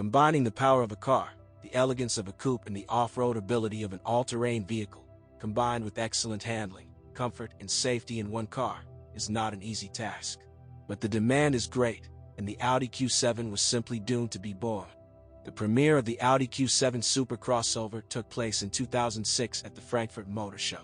combining the power of a car, the elegance of a coupe, and the off-road ability of an all-terrain vehicle, combined with excellent handling, comfort, and safety in one car, is not an easy task. But the demand is great, and the Audi Q7 was simply doomed to be born. The premiere of the Audi Q7 super crossover took place in 2006 at the Frankfurt Motor Show.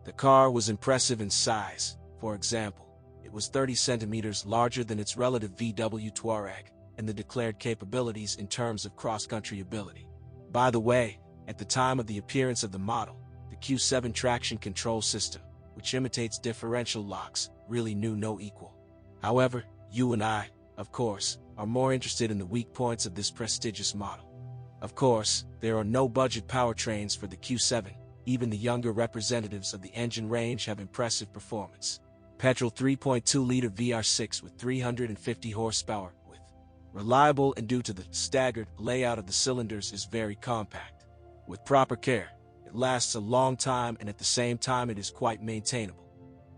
The car was impressive in size. For example, it was 30 centimeters larger than its relative VW Touareg, and the declared capabilities in terms of cross-country ability. By the way, at the time of the appearance of the model, the Q7 traction control system, which imitates differential locks, really knew no equal. However, you and I, of course, are more interested in the weak points of this prestigious model. Of course, there are no budget powertrains for the Q7. Even the younger representatives of the engine range have impressive performance. Petrol 3.2-liter VR6 with 350 horsepower, reliable, and due to the staggered layout of the cylinders is very compact. With proper care, it lasts a long time, and at the same time it is quite maintainable.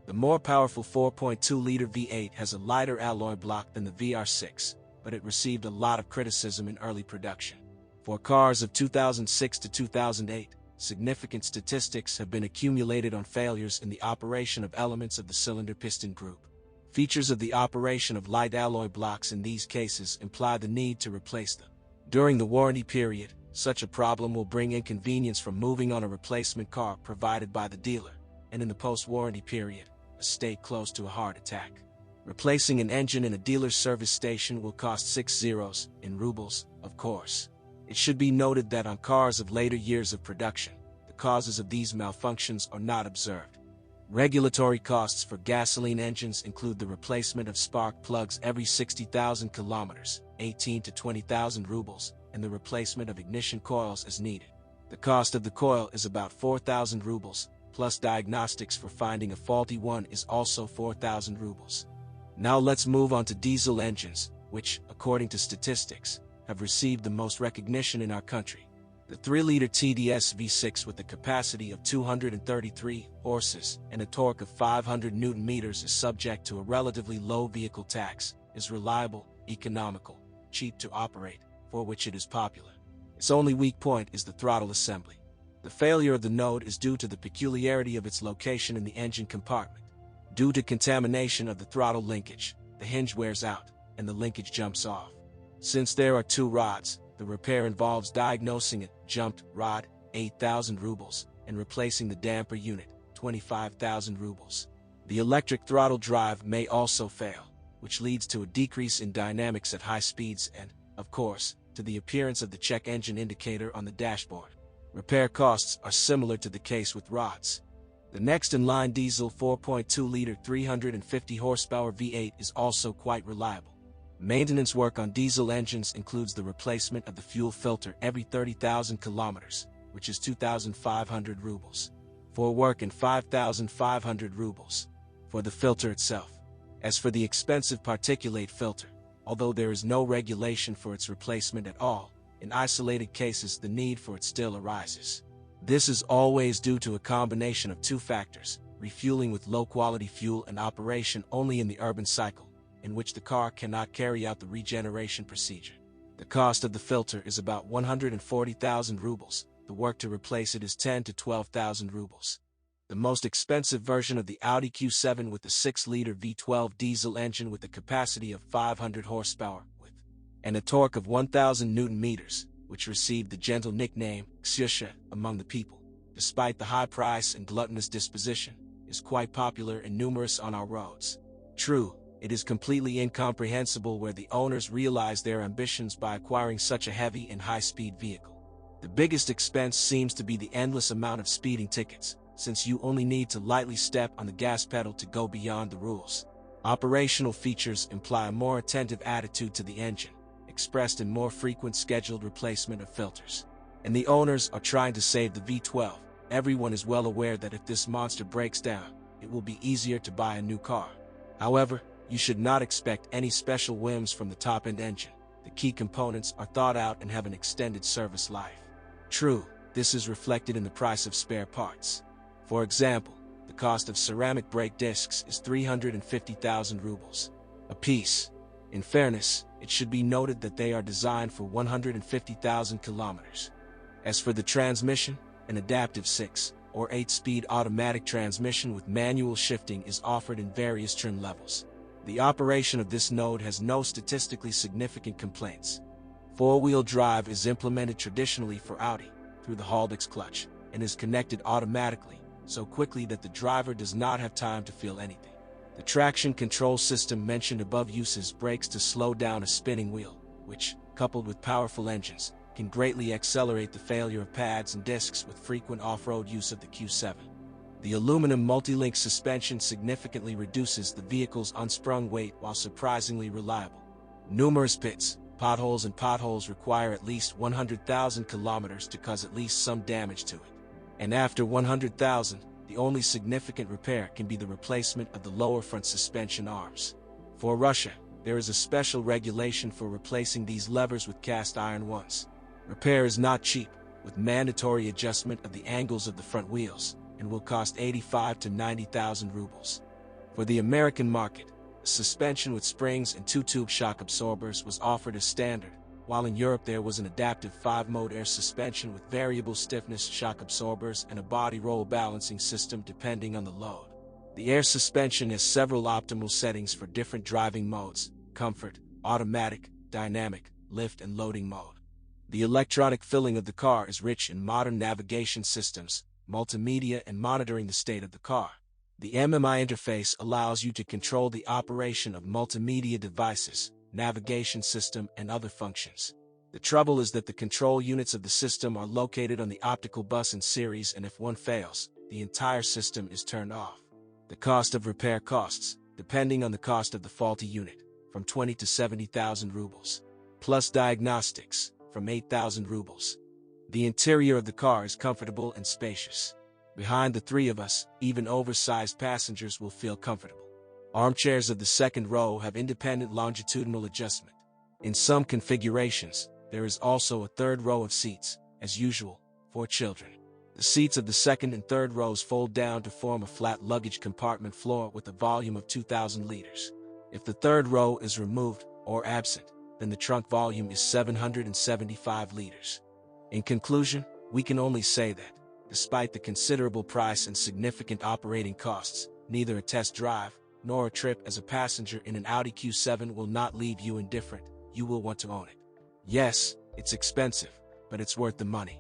The more powerful 4.2-liter V8 has a lighter alloy block than the VR6, but it received a lot of criticism in early production. For cars of 2006 to 2008, significant statistics have been accumulated on failures in the operation of elements of the cylinder-piston group. Features of the operation of light alloy blocks in these cases imply the need to replace them. During the warranty period, such a problem will bring inconvenience from moving on a replacement car provided by the dealer, and in the post-warranty period, a state close to a heart attack. Replacing an engine in a dealer's service station will cost 6 zeros, in rubles, of course. It should be noted that on cars of later years of production, the causes of these malfunctions are not observed. Regulatory costs for gasoline engines include the replacement of spark plugs every 60,000 kilometers, 18 to 20,000 rubles, and the replacement of ignition coils as needed. The cost of the coil is about 4,000 rubles, plus diagnostics for finding a faulty one is also 4,000 rubles. Now let's move on to diesel engines, which, according to statistics, have received the most recognition in our country. The 3-liter TDS V6 with a capacity of 233 horses and a torque of 500 Nm is subject to a relatively low vehicle tax, is reliable, economical, cheap to operate, for which it is popular. Its only weak point is the throttle assembly. The failure of the node is due to the peculiarity of its location in the engine compartment. Due to contamination of the throttle linkage, the hinge wears out, and the linkage jumps off. Since there are 2 rods, the repair involves diagnosing a jumped rod, 8,000 rubles, and replacing the damper unit, 25,000 rubles. The electric throttle drive may also fail, which leads to a decrease in dynamics at high speeds and, of course, to the appearance of the check engine indicator on the dashboard. Repair costs are similar to the case with rods. The next-in-line diesel 4.2-liter 350 horsepower V8 is also quite reliable. Maintenance work on diesel engines includes the replacement of the fuel filter every 30,000 kilometers, which is 2,500 rubles. For work and 5,500 rubles. For the filter itself. As for the expensive particulate filter, although there is no regulation for its replacement at all, in isolated cases the need for it still arises. This is always due to a combination of 2 factors: refueling with low-quality fuel and operation only in the urban cycle, in which the car cannot carry out the regeneration procedure. The cost of the filter is about 140,000 rubles. The work to replace it is 10 to 12,000 rubles. The most expensive version of the Audi Q7 with the 6-liter V12 diesel engine with a capacity of 500 horsepower and a torque of 1,000 Nm, which received the gentle nickname Spacious among the people, despite the high price and gluttonous disposition, is quite popular and numerous on our roads. True, it is completely incomprehensible where the owners realize their ambitions by acquiring such a heavy and high-speed vehicle. The biggest expense seems to be the endless amount of speeding tickets, since you only need to lightly step on the gas pedal to go beyond the rules. Operational features imply a more attentive attitude to the engine, expressed in more frequent scheduled replacement of filters. And the owners are trying to save the V12. Everyone is well aware that if this monster breaks down, it will be easier to buy a new car. However, you should not expect any special whims from the top-end engine. The key components are thought out and have an extended service life. True, this is reflected in the price of spare parts. For example, the cost of ceramic brake discs is 350,000 rubles a piece. In fairness, It should be noted that they are designed for 150,000 kilometers. As for the transmission, an adaptive 6 or 8-speed automatic transmission with manual shifting is offered in various trim levels. The operation of this node has no statistically significant complaints. Four-wheel drive is implemented traditionally for Audi through the Haldex clutch and is connected automatically, so quickly that the driver does not have time to feel anything. The traction control system mentioned above uses brakes to slow down a spinning wheel, which, coupled with powerful engines, can greatly accelerate the failure of pads and discs with frequent off-road use of the Q7. The aluminum multi-link suspension significantly reduces the vehicle's unsprung weight while surprisingly reliable. Numerous pits, potholes and potholes require at least 100,000 kilometers to cause at least some damage to it. And after 100,000, the only significant repair can be the replacement of the lower front suspension arms. For Russia, there is a special regulation for replacing these levers with cast iron ones. Repair is not cheap, with mandatory adjustment of the angles of the front wheels, and will cost 85 to 90,000 rubles. For the American market, a suspension with springs and two-tube shock absorbers was offered as standard, while in Europe there was an adaptive 5-mode air suspension with variable stiffness shock absorbers and a body roll balancing system depending on the load. The air suspension has several optimal settings for different driving modes: comfort, automatic, dynamic, lift and loading mode. The electronic filling of the car is rich in modern navigation systems, multimedia and monitoring the state of the car. The MMI interface allows you to control the operation of multimedia devices, navigation system and other functions. The trouble is that the control units of the system are located on the optical bus in series, and if one fails, the entire system is turned off. The cost of repair costs, depending on the cost of the faulty unit, from 20 to 70,000 rubles, plus diagnostics, from 8,000 rubles. The interior of the car is comfortable and spacious. Behind the three of us, even oversized passengers will feel comfortable. Armchairs of the second row have independent longitudinal adjustment. In some configurations, there is also a third row of seats, as usual, for children. The seats of the second and third rows fold down to form a flat luggage compartment floor with a volume of 2,000 liters. If the third row is removed or absent, then the trunk volume is 775 liters. In conclusion, we can only say that, despite the considerable price and significant operating costs, neither a test drive nor a trip as a passenger in an Audi Q7 will not leave you indifferent. You will want to own it. Yes, it's expensive, but it's worth the money.